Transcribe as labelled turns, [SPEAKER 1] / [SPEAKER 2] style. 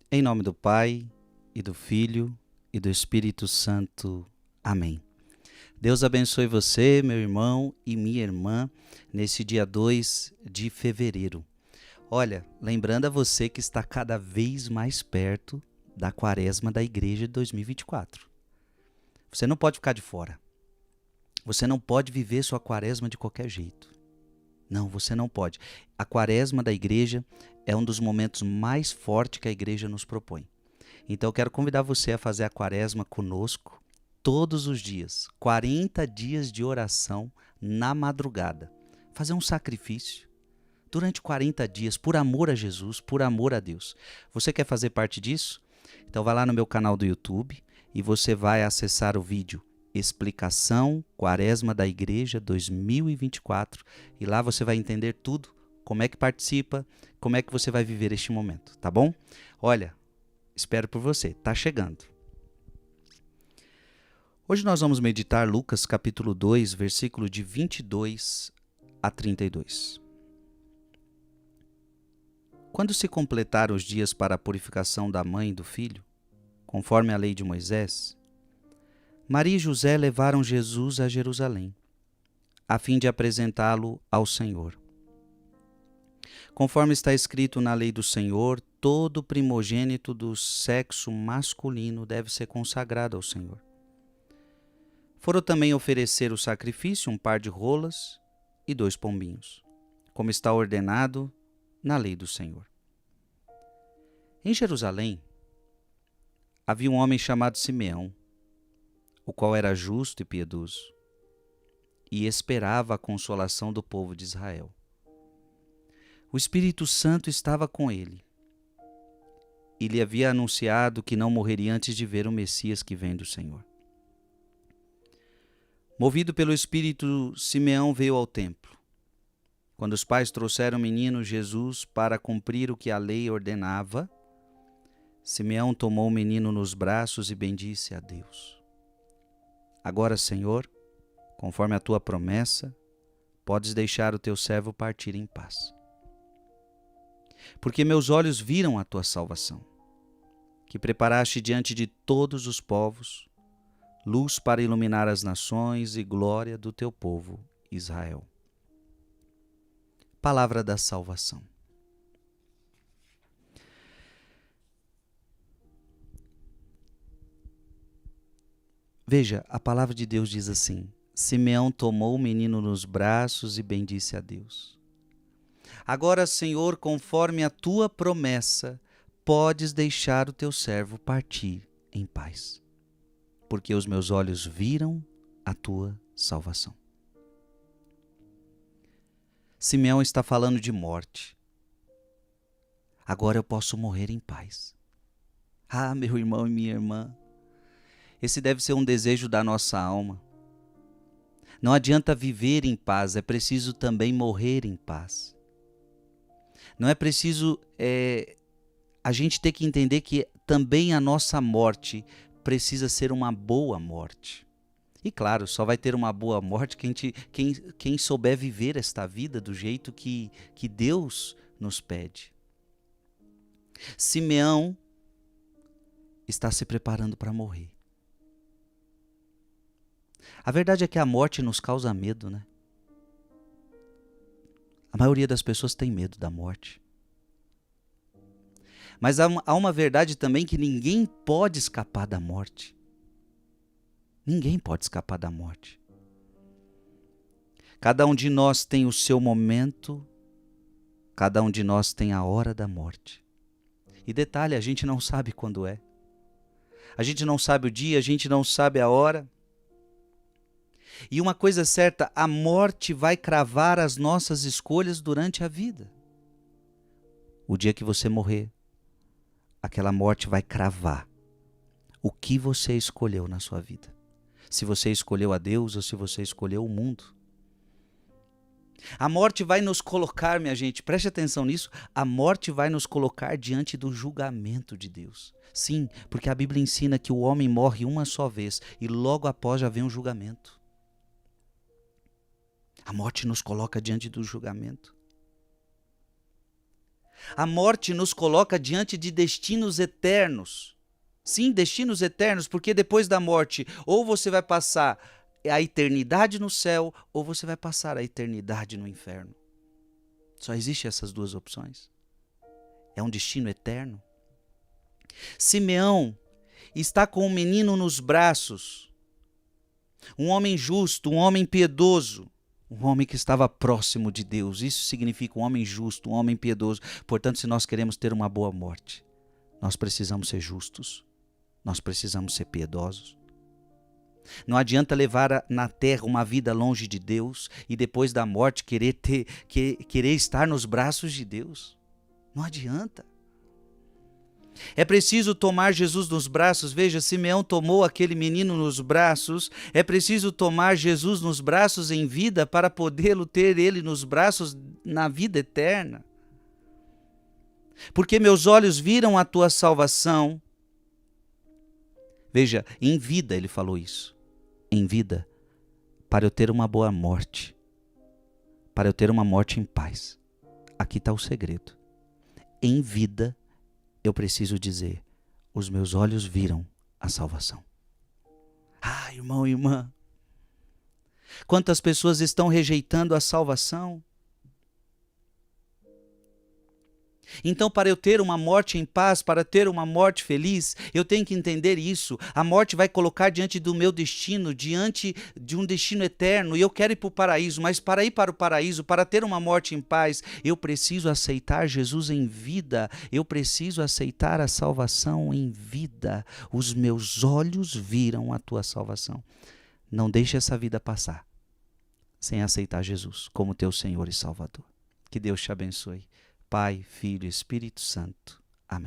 [SPEAKER 1] Em nome do Pai, e do Filho, e do Espírito Santo. Amém. Deus abençoe você, meu irmão e minha irmã, nesse dia 2 de fevereiro. Olha, lembrando a você que está cada vez mais perto da Quaresma da Igreja de 2024. Você não pode ficar de fora. Você não pode viver sua Quaresma de qualquer jeito. Não, você não pode. A Quaresma da Igreja é um dos momentos mais fortes que a Igreja nos propõe. Então eu quero convidar você a fazer a Quaresma conosco todos os dias. 40 dias de oração na madrugada. Fazer um sacrifício durante 40 dias por amor a Jesus, por amor a Deus. Você quer fazer parte disso? Então vai lá no meu canal do YouTube e você vai acessar o vídeo Explicação Quaresma da Igreja 2024 e lá você vai entender tudo, como é que participa, como é que você vai viver este momento, tá bom? Olha, espero por você, tá chegando. Hoje nós vamos meditar Lucas capítulo 2, versículo de 22 a 32. Quando se completaram os dias para a purificação da mãe e do filho, conforme a lei de Moisés, Maria e José levaram Jesus a Jerusalém, a fim de apresentá-lo ao Senhor. Conforme está escrito na lei do Senhor, todo primogênito do sexo masculino deve ser consagrado ao Senhor. Foram também oferecer o sacrifício um par de rolas e 2 pombinhos, como está ordenado na lei do Senhor. Em Jerusalém, havia um homem chamado Simeão, o qual era justo e piedoso, e esperava a consolação do povo de Israel. O Espírito Santo estava com ele, e lhe havia anunciado que não morreria antes de ver o Messias que vem do Senhor. Movido pelo Espírito, Simeão veio ao templo. Quando os pais trouxeram o menino Jesus para cumprir o que a lei ordenava, Simeão tomou o menino nos braços e bendisse a Deus. Agora, Senhor, conforme a tua promessa, podes deixar o teu servo partir em paz. Porque meus olhos viram a tua salvação, que preparaste diante de todos os povos, luz para iluminar as nações e glória do teu povo Israel. Palavra da salvação. Veja, a palavra de Deus diz assim: Simeão tomou o menino nos braços e bendisse a Deus. Agora, Senhor, conforme a tua promessa, podes deixar o teu servo partir em paz, porque os meus olhos viram a tua salvação. Simeão está falando de morte. Agora eu posso morrer em paz. Ah, meu irmão e minha irmã, esse deve ser um desejo da nossa alma. Não adianta viver em paz, é preciso também morrer em paz. Não é preciso a gente ter que entender que também a nossa morte precisa ser uma boa morte. E claro, só vai ter uma boa morte quem souber viver esta vida do jeito que Deus nos pede. Simeão está se preparando para morrer. A verdade é que a morte nos causa medo, né? A maioria das pessoas tem medo da morte. Mas há uma verdade também que ninguém pode escapar da morte. Ninguém pode escapar da morte. Cada um de nós tem o seu momento, cada um de nós tem a hora da morte. E detalhe, a gente não sabe quando é. A gente não sabe o dia, a gente não sabe a hora. E uma coisa é certa, a morte vai cravar as nossas escolhas durante a vida. O dia que você morrer, aquela morte vai cravar o que você escolheu na sua vida. Se você escolheu a Deus ou se você escolheu o mundo. A morte vai nos colocar, minha gente, preste atenção nisso, a morte vai nos colocar diante do julgamento de Deus. Sim, porque a Bíblia ensina que o homem morre uma só vez e logo após já vem o julgamento. A morte nos coloca diante do julgamento. A morte nos coloca diante de destinos eternos. Sim, destinos eternos, porque depois da morte, ou você vai passar a eternidade no céu, ou você vai passar a eternidade no inferno. Só existem essas duas opções. É um destino eterno. Simeão está com um menino nos braços, um homem justo, um homem piedoso, um homem que estava próximo de Deus. Isso significa um homem justo, um homem piedoso. Portanto, se nós queremos ter uma boa morte, nós precisamos ser justos, nós precisamos ser piedosos. Não adianta levar na terra uma vida longe de Deus e depois da morte querer estar nos braços de Deus. Não adianta. É preciso tomar Jesus nos braços. Veja, Simeão tomou aquele menino nos braços. É preciso tomar Jesus nos braços em vida para podê-lo ter ele nos braços na vida eterna. Porque meus olhos viram a tua salvação. Veja, em vida ele falou isso. Em vida, para eu ter uma boa morte. Para eu ter uma morte em paz. Aqui está o segredo. Em vida, eu preciso dizer, os meus olhos viram a salvação. Ah, irmão e irmã, quantas pessoas estão rejeitando a salvação? Então, para eu ter uma morte em paz, para ter uma morte feliz, eu tenho que entender isso. A morte vai colocar diante do meu destino, diante de um destino eterno, e eu quero ir para o paraíso, mas para ir para o paraíso, para ter uma morte em paz, eu preciso aceitar Jesus em vida, eu preciso aceitar a salvação em vida. Os meus olhos viram a tua salvação. Não deixe essa vida passar sem aceitar Jesus como teu Senhor e Salvador. Que Deus te abençoe. Pai, Filho e Espírito Santo. Amém.